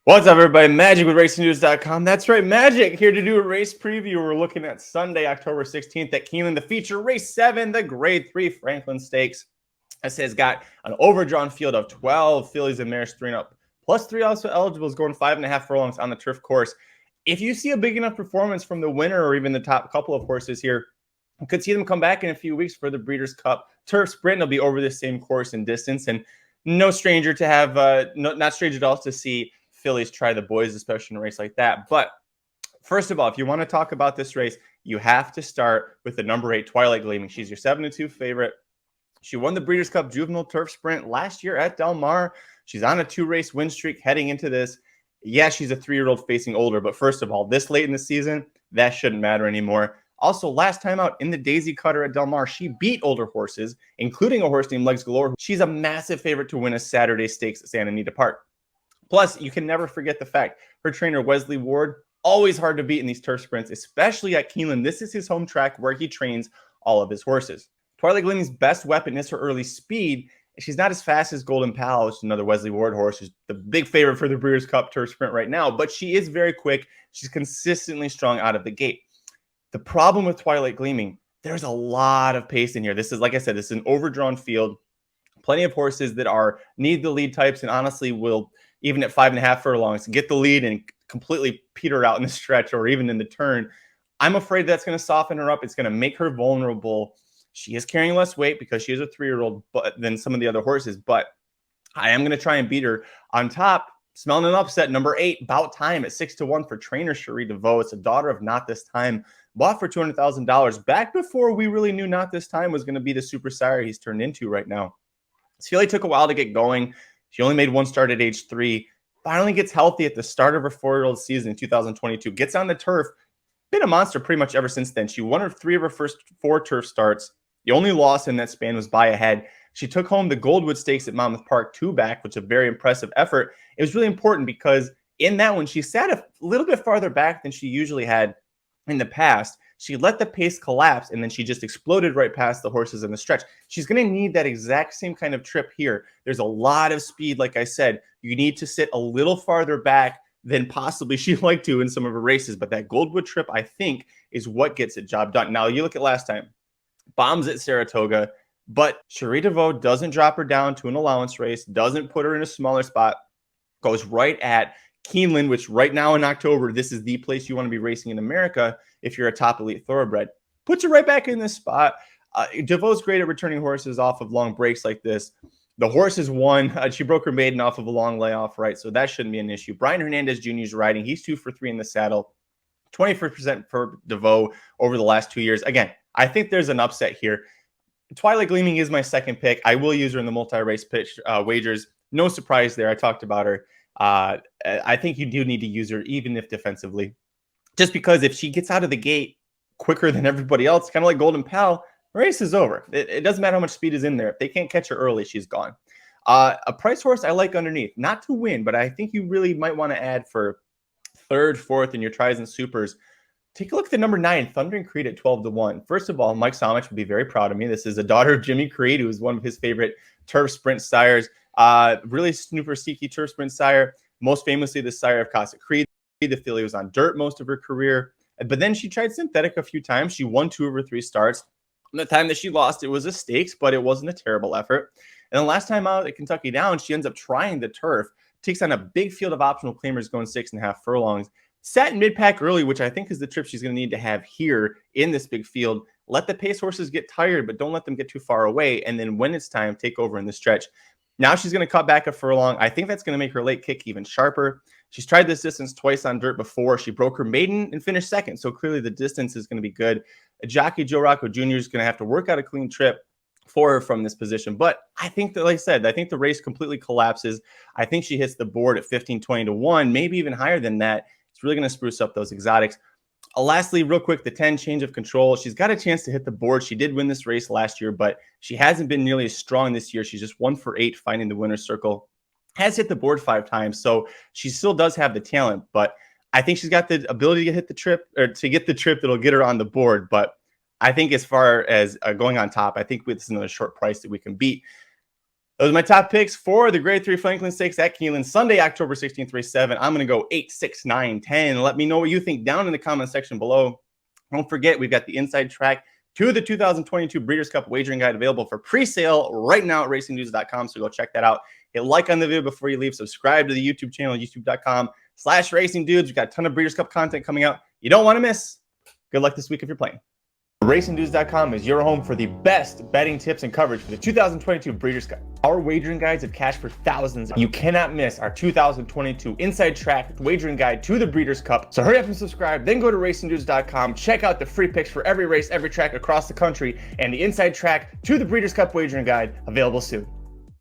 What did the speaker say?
What's up, everybody? Magic with RacingNews.com. That's right, Magic here to do a race preview. We're looking at Sunday, October 16th at Keeneland, the feature race 7, the Grade 3 Franklin Stakes. This has got an overdrawn field of 12 fillies and mares, 3-0, plus 3 also eligibles, going 5.5 furlongs on the turf course. If you see a big enough performance from the winner or even the top couple of horses here, you could see them come back in a few weeks for the Breeders' Cup Turf Sprint. They'll be over the same course and distance, and no stranger to have, not strange at all to see fillies try the boys, especially in a race like that. But first of all, if you want to talk about this race, you have to start with the number 8, Twilight Gleaming. She's your 7-2 favorite. She won the Breeders' Cup Juvenile Turf Sprint last year at Del Mar. She's on a 2-race win streak heading into this. Yeah, she's a 3-year-old facing older, but first of all, this late in the season, that shouldn't matter anymore. Also, last time out in the Daisy Cutter at Del Mar, she beat older horses, including a horse named Legs Galore. She's a massive favorite to win a Saturday Stakes at Santa Anita Park. Plus, you can never forget the fact her trainer, Wesley Ward, always hard to beat in these turf sprints, especially at Keeneland. This is his home track where he trains all of his horses. Twilight Gleaming's best weapon is her early speed. She's not as fast as Golden Pal, which is another Wesley Ward horse, who's the big favorite for the Breeders' Cup Turf Sprint right now, but she is very quick. She's consistently strong out of the gate. The problem with Twilight Gleaming, there's a lot of pace in here. This is, like I said, this is an overdrawn field. Plenty of horses that are need the lead types and honestly will, even at 5.5 furlongs, get the lead and completely peter out in the stretch or even in the turn. I'm afraid that's going to soften her up. It's going to make her vulnerable. She is carrying less weight because she is a 3-year-old than some of the other horses, but I am going to try and beat her. On top, smelling an upset, number 8, About Time at 6-1 for trainer Cherie DeVoe. It's a daughter of Not This Time, bought for $200,000 back before we really knew Not This Time was going to be the super sire he's turned into right now. This filly took a while to get going. She only made one start at age 3, finally gets healthy at the start of her 4-year-old season in 2022, gets on the turf, been a monster pretty much ever since then. She won her 3 of her first 4 turf starts. The only loss in that span was by a head. She took home the Goldwood Stakes at Monmouth Park 2-back, which is a very impressive effort. It was really important because in that one, she sat a little bit farther back than she usually had in the past. She let the pace collapse, and then she just exploded right past the horses in the stretch. She's going to need that exact same kind of trip here. There's a lot of speed, like I said. You need to sit a little farther back than possibly she'd like to in some of her races, but that Goldwood trip, I think, is what gets the job done. Now, you look at last time. Bombs at Saratoga, but Cherie DeVoe doesn't drop her down to an allowance race, doesn't put her in a smaller spot, goes right at Keeneland, which right now in October, this is the place you want to be racing in America if you're a top elite thoroughbred. Puts her right back in this spot. DeVoe's great at returning horses off of long breaks like this. The horse has won. She broke her maiden off of a long layoff, right? So that shouldn't be an issue. Brian Hernandez Jr. is riding. He's 2 for 3 in the saddle. 21% for DeVoe over the last 2 years. Again, I think there's an upset here. Twilight Gleaming is my second pick. I will use her in the multi-race pitch wagers. No surprise there. I talked about her. I think you do need to use her, even if defensively. Just because if she gets out of the gate quicker than everybody else, kind of like Golden Pal, the race is over. It doesn't matter how much speed is in there. If they can't catch her early, she's gone. A price horse I like underneath. Not to win, but I think you really might want to add for 3rd, 4th in your tries and supers. Take a look at the number 9, Thundering Creed at 12-1. First of all, Mike Somich would be very proud of me. This is a daughter of Jimmy Creed, who is one of his favorite turf sprint sires. Really super sneaky turf sprint sire. Most famously, the sire of Casa Creed. The filly was on dirt most of her career. But then she tried synthetic a few times. She won 2 of her 3 starts. And the time that she lost, it was a stakes, but it wasn't a terrible effort. And the last time out at Kentucky Downs, she ends up trying the turf. Takes on a big field of optional claimers going 6.5 furlongs. Sat in mid-pack early, which I think is the trip she's going to need to have here in this big field. Let the pace horses get tired, but don't let them get too far away. And then when it's time, take over in the stretch. Now she's going to cut back a furlong. I think that's going to make her late kick even sharper. She's tried this distance twice on dirt before. She broke her maiden and finished 2nd, so clearly the distance is going to be good. Jockey Joe Rocco Jr. is going to have to work out a clean trip for her from this position. But I think that, like I said, I think the race completely collapses. I think she hits the board at 15-20-1, maybe even higher than that. It's really going to spruce up those exotics. Lastly, real quick, the 10 change of control. She's got a chance to hit the board. She did win this race last year, but she hasn't been nearly as strong this year. She's just 1 for 8 finding the winner's circle. Has hit the board 5 times, so she still does have the talent, but I think she's got the ability to hit the trip or to get the trip that'll get her on the board. But I think as far as going on top, I think this is another short price that we can beat. Those are my top picks for the Grade 3 Franklin Stakes at Keeneland, Sunday, October 16th, race 7. I'm going to go 8, 6, 9, 10. Let me know what you think down in the comment section below. Don't forget, we've got the inside track to the 2022 Breeders' Cup Wagering Guide available for pre-sale right now at racingdudes.com, so go check that out. Hit like on the video before you leave. Subscribe to the YouTube channel, youtube.com/racingdudes. We've got a ton of Breeders' Cup content coming out you don't want to miss. Good luck this week if you're playing. RacingDudes.com is your home for the best betting tips and coverage for the 2022 Breeders' Cup. Our wagering guides have cashed for thousands. You cannot miss our 2022 Inside Track Wagering Guide to the Breeders' Cup. So hurry up and subscribe, then go to RacingDudes.com. Check out the free picks for every race, every track across the country, and the Inside Track to the Breeders' Cup Wagering Guide available soon.